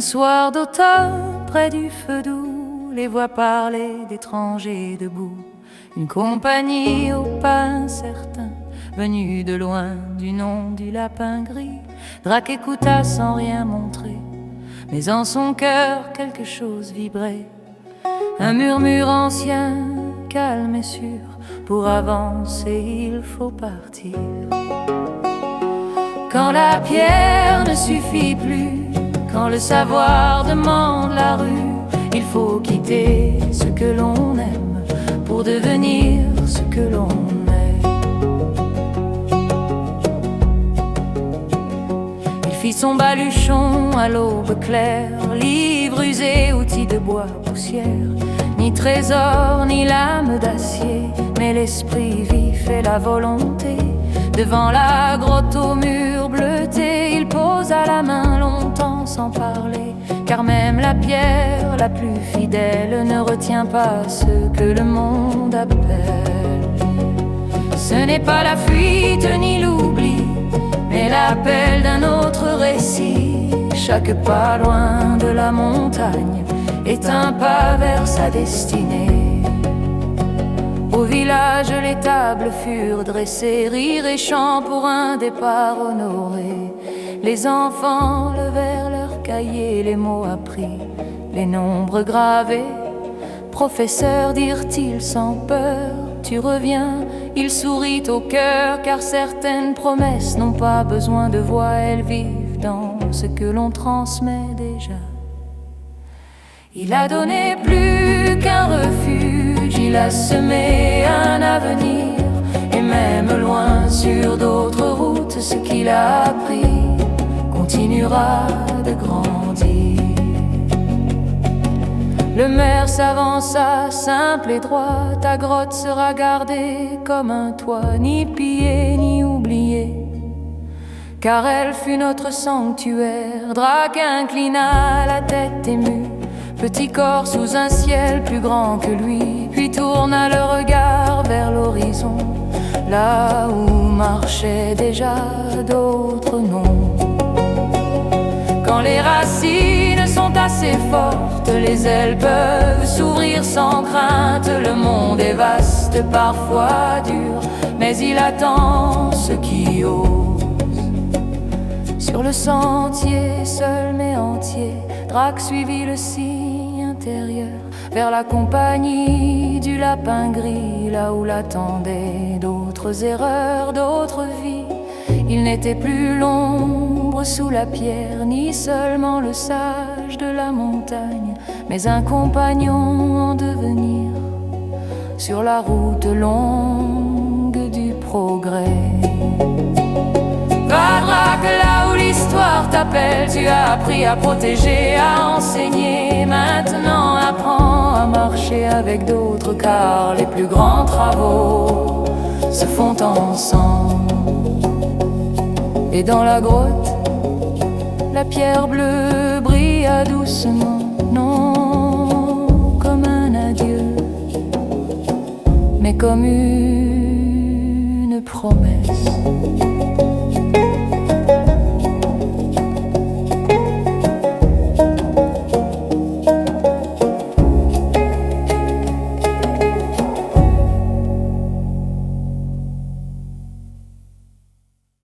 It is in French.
soir d'automne, près du feu doux, les voix parlaient d'étrangers debout. Une compagnie au pas incertain, venue de loin du nom du lapin gris. Drac écouta sans rien montrer, mais en son cœur quelque chose vibrait. Un murmure ancien, calme et sûr, pour avancer il faut partir. Quand la pierre ne suffit plus, quand le savoir demande la rue, il faut quitter ce que l'on aime pour devenir ce que l'on est. Il fit son baluchon à l'aube claire, livre usé, outils de bois, poussière. Ni trésor, ni lame d'acier, mais l'esprit vif et la volonté. Devant la grotte au mur bleuté, il posa la main longtemps sans parler, car même la pierre la plus fidèle ne retient pas ce que le monde appelle. Ce n'est pas la fuite ni l'oubli, mais l'appel d'un autre récit. Chaque pas loin de la montagne est un pas vers sa destinée. Au village, les tables furent dressées, rire et chant pour un départ honoré. Les enfants levèrent leurs cahiers, les mots appris, les nombres gravés. Professeur, dirent-ils sans peur, tu reviens. Il sourit au cœur, car certaines promesses n'ont pas besoin de voix, elles vivent dans ce que l'on transmet déjà. Il a donné plus qu'un refuge, il a semé un avenir, et même loin sur d'autres routes, ce qu'il a appris continuera de grandir. Le maire s'avança simple et droit, ta grotte sera gardée comme un toit, ni pillée ni oubliée, car elle fut notre sanctuaire. Drac inclina la tête émue, petit corps sous un ciel plus grand que lui, puis tourna le regard vers l'horizon, là où marchaient déjà d'autres noms. Quand les racines sont assez fortes, les ailes peuvent s'ouvrir sans crainte. Le monde est vaste, parfois dur, mais il attend ceux qui osent. Sur le sentier, seul mais entier, Drac suivit le signe intérieur vers la compagnie du lapin gris, là où l'attendaient d'autres erreurs, d'autres vies. Il n'était plus l'ombre sous la pierre, ni seulement le sage de la montagne, mais un compagnon en devenir sur la route longue du progrès. Va Drac, là où l'histoire t'appelle, tu as appris à protéger, à enseigner. Maintenant apprends à marcher avec d'autres, car les plus grands travaux se font ensemble. Et dans la grotte, la pierre bleue brilla doucement, non comme un adieu, mais comme une promesse.